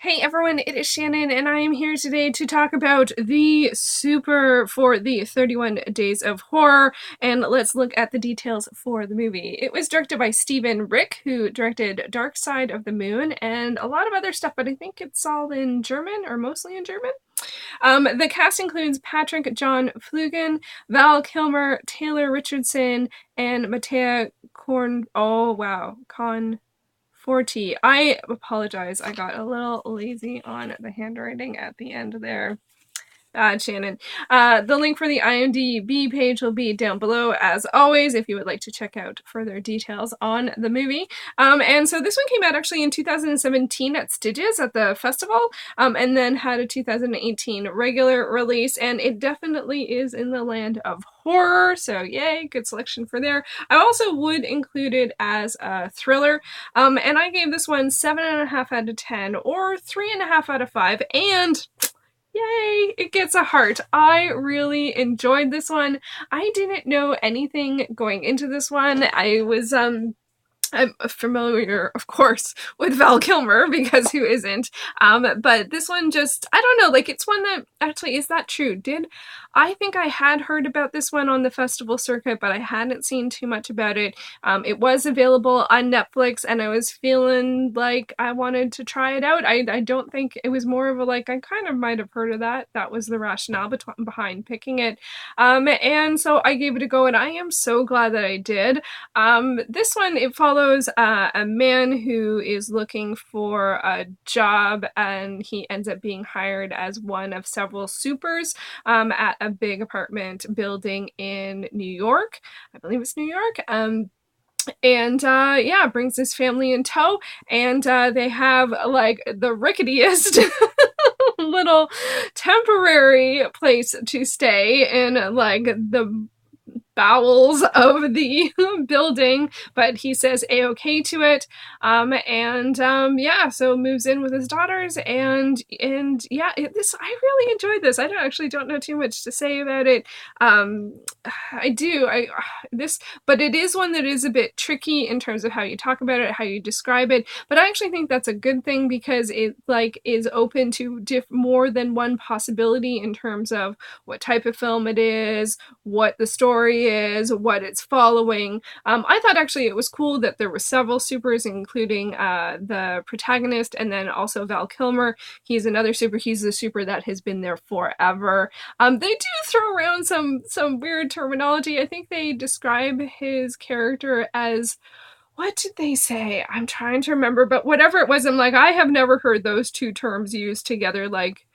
Hey everyone, it is Shannon, and I am here today to talk about the super for the 31 Days of Horror, and let's look at the details for the movie. It was directed by Stephan Rick, who directed Dark Side of the Moon and a lot of other stuff, but I think it's all in German, or mostly in German. The cast includes Patrick John Flueger, Val Kilmer, Taylor Richardson, and Mattea Conforti. I apologize. I got a little lazy on the handwriting at the end there. Shannon. The link for the IMDb page will be down below, as always, if you would like to check out further details on the movie. And so this one came out actually in 2017 at Stitches at the festival, and then had a 2018 regular release, and it definitely is in the land of horror, so yay, good selection for there. I also would include it as a thriller, and I gave this one 7.5 out of 10, or 3.5 out of 5, and yay, it gets a heart. I really enjoyed this one. I didn't know anything going into this one. I'm familiar, of course, with Val Kilmer, because who isn't? But this one just, I don't know, like, it's one that, actually, is that true? I think I had heard about this one on the festival circuit, but I hadn't seen too much about it. It was available on Netflix, and I was feeling like I wanted to try it out. I don't think it was more of a, like, I kind of might have heard of that. That was the rationale behind picking it. And so I gave it a go, and I am so glad that I did. This one, it follows a man who is looking for a job, and he ends up being hired as one of several supers at a big apartment building in New York. I believe it's New York. And yeah, brings his family in tow, and they have like the ricketiest little temporary place to stay in, like the bowels of the building, but he says a-okay to it, and yeah, so moves in with his daughters, and yeah, I really enjoyed this. I don't know too much to say about it. But it is one that is a bit tricky in terms of how you talk about it, how you describe it, but I actually think that's a good thing, because it like is open to more than one possibility in terms of what type of film it is, what the story is, what it's following. I thought actually it was cool that there were several supers, including the protagonist, and then also Val Kilmer. He's another super. He's the super that has been there forever. They do throw around some weird terminology. I think they describe his character as, what did they say? I'm trying to remember, but whatever it was, I'm like, I have never heard those two terms used together. Like,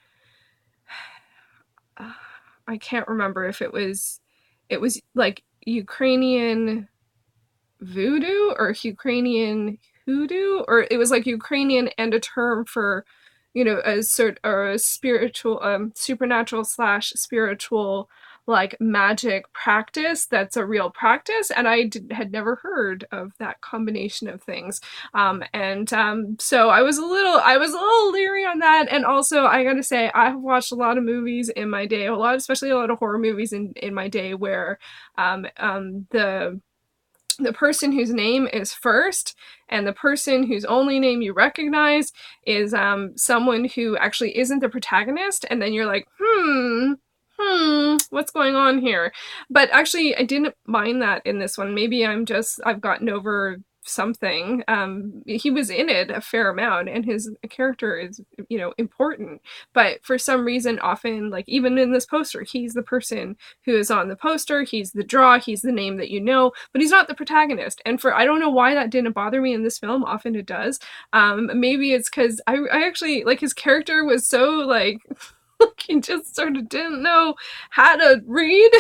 I can't remember if it was like Ukrainian voodoo or Ukrainian hoodoo, or it was like Ukrainian and a term for, a sort or a spiritual, supernatural slash spiritual, like magic practice that's a real practice, and had never heard of that combination of things. So I was a little leery on that, and also I gotta say I have watched a lot of movies in my day, especially a lot of horror movies in my day, where the person whose name is first and the person whose only name you recognize is someone who actually isn't the protagonist, and then you're like, what's going on here? But actually, I didn't mind that in this one. Maybe I've gotten over something. He was in it a fair amount, and his character is, important. But for some reason, often, like even in this poster, he's the person who is on the poster. He's the draw. He's the name that you know, but he's not the protagonist. And I don't know why that didn't bother me in this film. Often it does. Maybe it's because I actually, like, his character was so, like, he just sort of didn't know how to read,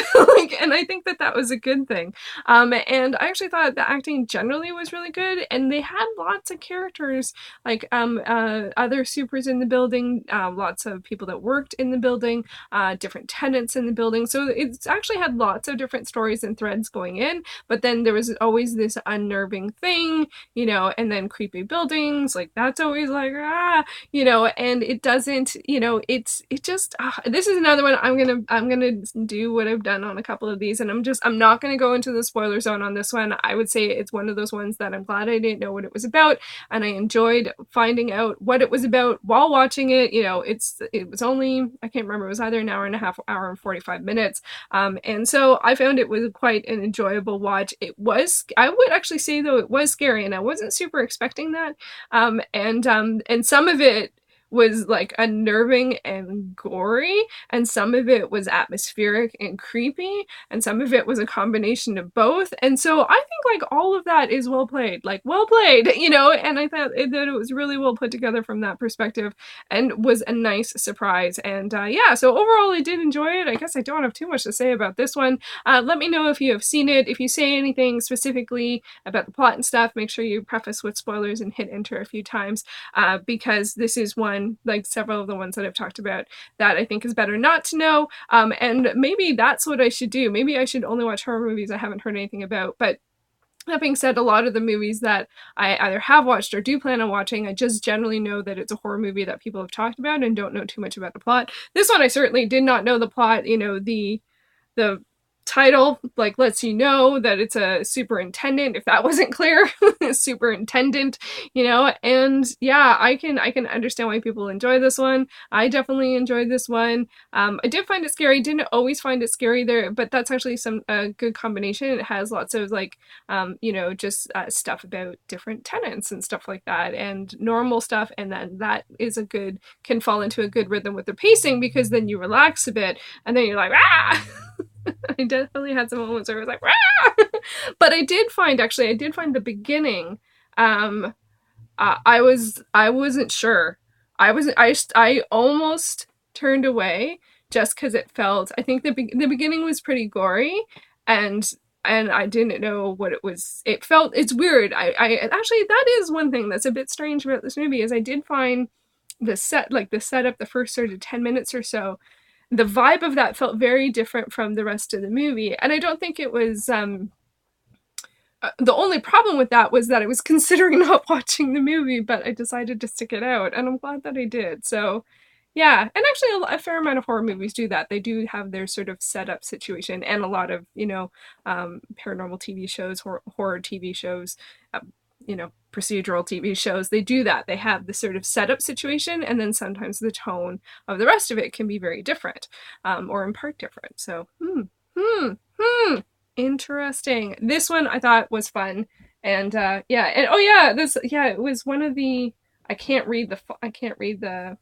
and I think that was a good thing. And I actually thought the acting generally was really good, and they had lots of characters, like other supers in the building, lots of people that worked in the building, different tenants in the building. So it's actually had lots of different stories and threads going in, but then there was always this unnerving thing, and then creepy buildings, like that's always like, and it doesn't, it just just this is another one I'm gonna do what I've done on a couple of these, and I'm not gonna go into the spoiler zone on this one. I would say it's one of those ones that I'm glad I didn't know what it was about, and I enjoyed finding out what it was about while watching it. You know, it was only, I can't remember, it was either an hour and a half, hour and 45 minutes, and so I found it was quite an enjoyable watch. It was, I would actually say though, it was scary, and I wasn't super expecting that, and some of it was like unnerving and gory, and some of it was atmospheric and creepy, and some of it was a combination of both. And so I think like all of that is well played, like well played, you know, and I thought that it was really well put together from that perspective and was a nice surprise. And yeah, so overall I did enjoy it. I guess I don't have too much to say about this one. Let me know if you have seen it. If you say anything specifically about the plot and stuff, make sure you preface with spoilers and hit enter a few times, because this is one, like several of the ones that I've talked about, that I think is better not to know. And maybe that's what I should do. Maybe I should only watch horror movies I haven't heard anything about. But that being said, a lot of the movies that I either have watched or do plan on watching, I just generally know that it's a horror movie that people have talked about and don't know too much about the plot. This one I certainly did not know the plot. You know, the title like lets you know that it's a superintendent, if that wasn't clear. Superintendent, you know. And yeah, I can understand why people enjoy this one. I definitely enjoyed this one. I did find it scary. Didn't always find it scary there, but that's actually a good combination. It has lots of like you know, just stuff about different tenants and stuff like that, and normal stuff, and then that is can fall into a good rhythm with the pacing, because then you relax a bit and then you're like, ah. I definitely had some moments where I was like, Rah! But I did find the beginning. I wasn't sure. I almost turned away just because it felt. I think the beginning was pretty gory, and I didn't know what it was. It felt, it's weird. I actually, that is one thing that's a bit strange about this movie, is I did find the setup, the first sort of 10 minutes or so, the vibe of that felt very different from the rest of the movie. And I don't think it was, the only problem with that was that I was considering not watching the movie, but I decided to stick it out, and I'm glad that I did. So yeah, and actually a fair amount of horror movies do that. They do have their sort of setup situation, and a lot of, you know, paranormal TV shows, horror TV shows, you know, procedural TV shows, they do that. They have the sort of setup situation, and then sometimes the tone of the rest of it can be very different, or in part different. So, interesting. This one I thought was fun, and yeah, and oh yeah, it was one of the. I can't read the.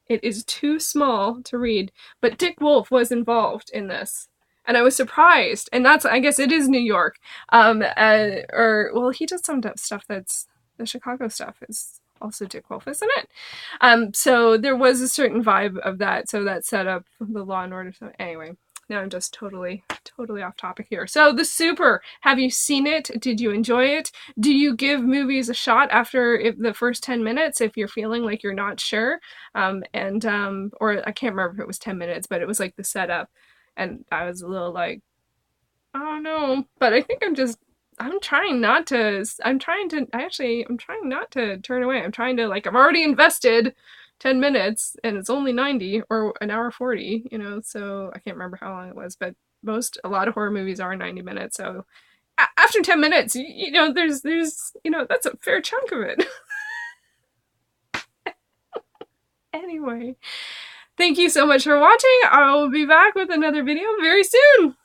It is too small to read, but Dick Wolf was involved in this, and I was surprised. And that's, I guess it is New York. Or well, he does some stuff that's the Chicago stuff is also Dick Wolf, isn't it? So there was a certain vibe of that. So that set up the Law and Order. So anyway, now I'm just totally off topic here. So The Super, have you seen it? Did you enjoy it? Do you give movies a shot after the first 10 minutes if you're feeling like you're not sure? Or I can't remember if it was 10 minutes, but it was like the setup. And I was a little like, oh no. But I think I'm trying not to turn away. I'm trying to, like, I've already invested 10 minutes and it's only 90 or an hour 40, you know, so I can't remember how long it was, but a lot of horror movies are 90 minutes. So after 10 minutes, you know, there's, you know, that's a fair chunk of it. Anyway, thank you so much for watching. I will be back with another video very soon.